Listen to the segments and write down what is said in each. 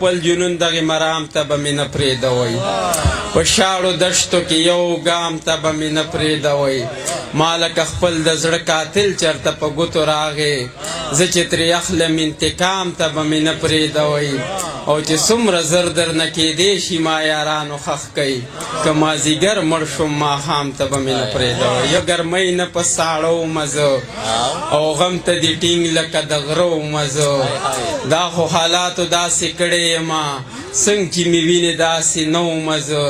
خپل جنون دغه مرام ته به مې نه پرېږدوئ په شاړو دشتو کې یو ګام ته به مې نه پرېږدوئ ما لکه خپل د زړه قاتل چرته په ګوتو راغې زه چې ترې اخلم انتقام ته به مې نه پرېږدوئ او چې څومره زر درنه کېدی شي ما یارانو ښخ کوي که مازدیګر مړ شم ماښام ته به مې نه پرېږدوئ یو ګرمۍ نه په ساړه ومه زه او غم ته دې ټینګ لکه د غره ومه زه دا خو حالاتو داسې کړی یما څنګه چې مې وینې داسې نه ومه زه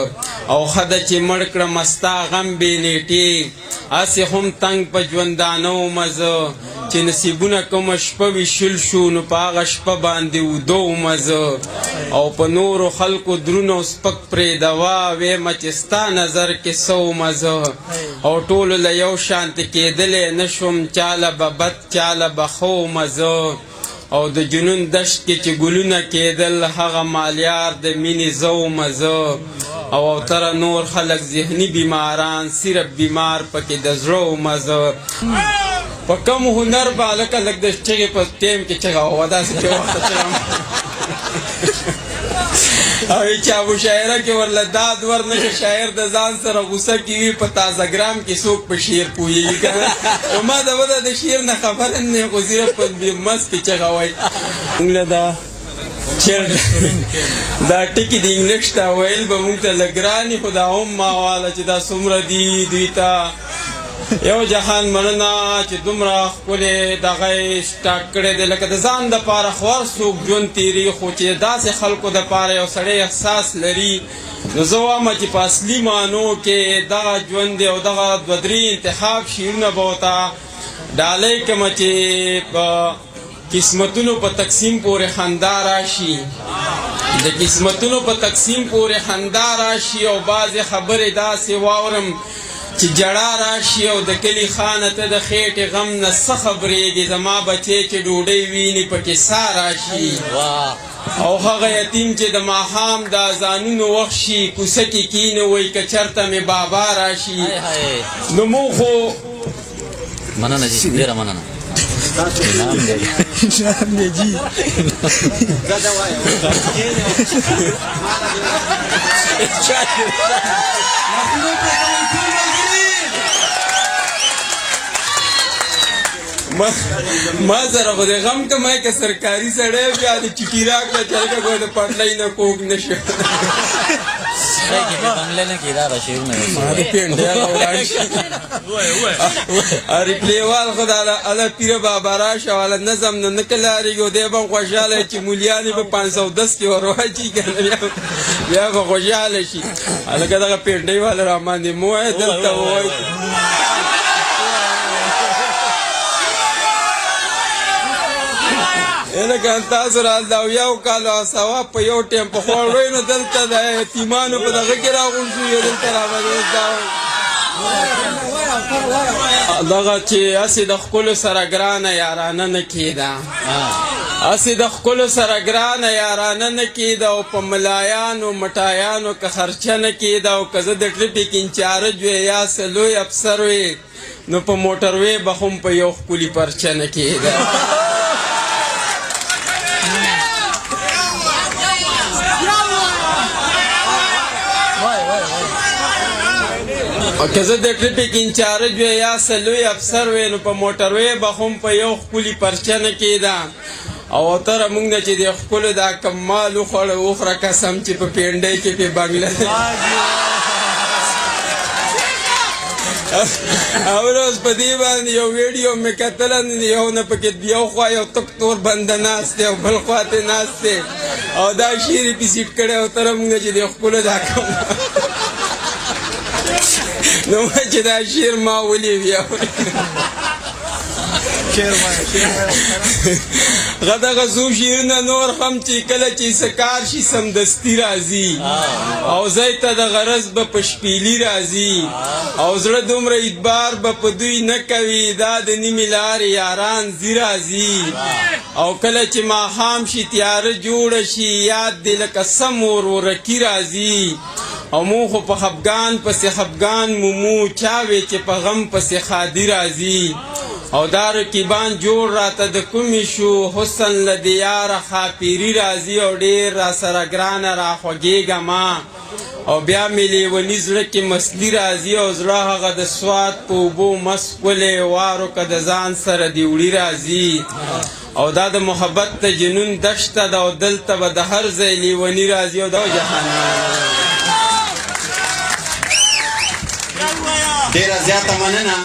او ښه ده چې مړ کړم ستا غم بې نیټې هسې هم تنګ په ژوندانه ومه زه چې نصیبونه کومه شپه وي شل شو نو په هغه شپه باندې اوده ومه زه او په نورو خلکو درونه سپک پرېږدوه ویمه چې ستا نظر کې څه ومه زه او ټولو له یو شانتې کېدلی نه شوم چاله به بد چاله به ښه ومه زه او د جنون دشت کې چې ګلونه کېدل هغه مالیار د مینې زه ومه زه او اوتره نور خلک ذهني بیماران صرف بیمار پکې د زړه ومه زه په کم هنر به هلکه لږ د چغې په ټیم کې چغه وه داسې چې وخته چغه او چا مشاعره کې ورله داد ورنکړه شاعر د ځان سره غوسه کې وي په تازه ګرام کې څوک په شعر پوهېږي که نه خو ما د وده د شعر نه خبره نه خو صرف په مس کې چغه وایي موږ له دا ټکي د انګلیش ته ویل به موږ ته لږ ګران خو دا هم ما واله چې دا څومره دي دوی ته یو جهان مننه چې دومره ښکلې دغه یې سټارټ کړی دی لکه د ځان دپاره خو هر څوک ژوند تېري خو چې داسې خلکو دپاره یو سړی احساس لري نو زه وایم چې په اصلي معنو کې دغه ژوند دی او دغه دوه درې انتخاب شعرونه به ورته ډالۍ کړمه چې په قسمتونو په تقسیم پورې خندا راشي د قسمتونو په تقسیم پورې خندا راشي او بعضې خبرې داسې واورم چې جړا راشي او د کلي خانه ته د خېټې غم نه څه خبرېږي زما بچی چې ډوډۍ ویني پکې سا راشي او هغه یتیم چې د ماښام د اذانونو وخت شي کوڅه کې کینې وایي که چېرته مې بابا راشي نو موږ خو مننه جي ډېره مننه نام دی جی ما سره خو د غم کمای که سرکاري سړی بیا د چټي راکړه چې هلکه ګوره د پټلۍ نه کوږ نه شو ریپلیوال خو د هله پیره بابا راشه او هله نظم نه نه کلارېږي او دی به هم خوشحاله چې مولیانې به 510 کې ور واچي که نه بیا به خوشحاله شي هلکه دغه پینډۍ والا را باندې مه وایه دلته ووایي لکه تاسو را د اویاو کالو ثواب په یو ټیم په خوړ وی نو دلته د یتیمانو په دغه کې راغونډ شو یو دلته راباندې دغه چې هسې د ښکلو سره ګرانه یارانه نه کېده هسې د ښکلو سره ګرانه یارانه نه کېده او په ملایانو مټایانو که خرچه نه کېده او که زه د ټرفیک انچارج وی یا څه لوی افسر وی نو په موټروی به هم په یو ښکلي پرچه نه کېده که زه د ټرفیک انچارج وی یا څه لوی افسر وی نو په موټروی به هم په یو ښکلي پرچه نه کېده او اوتره موږ نه چې د ښکلو دا کمال وخوړه وخوره قسم چې په پینډۍ کې پې بنګله اوروز په دې باندې یو ویډیو مې کتله یو نه پکې یو خوا یو تک تور بنده ناست دی او بل خوا ته ناست دی او دا شعر یې پې سیټ کړی اوتره موږ نه چې د ښکلو دا کم نو ما چې دا شعر ما ولي بیا دغه څو شعرونه نور هم چې کله چې څه کار شي سمدستي راځي او ځای ته د غرض به په شپیلي راځي او زړه دومره اعتبار به په دوی نه کوي دا د نیمې لارې یاران ځي راځي او کله چې ماښام شي تیاره جوړه شي یاد دې لکه سم ورورکي راځي او مو خو په خفګان پسې خفګان مومو چا وی چې په غم پسې خادي راځي او دا رقیبان جوړ راته د کومې شو حسن له د یاره خاپیري راځي او ډېر را سره ګرانه راخوږېږه ما او بیا مې لیوني زړه کې مسلي راځي او زړه هغه د سوات په اوبو مست ښکلی وارو که د ځان سره د وړي راځي او دا د محبت د جنون دشته ده او دلته به د هر ځای لیوني راځي او دا جهنم. ډېره زیاته مننه.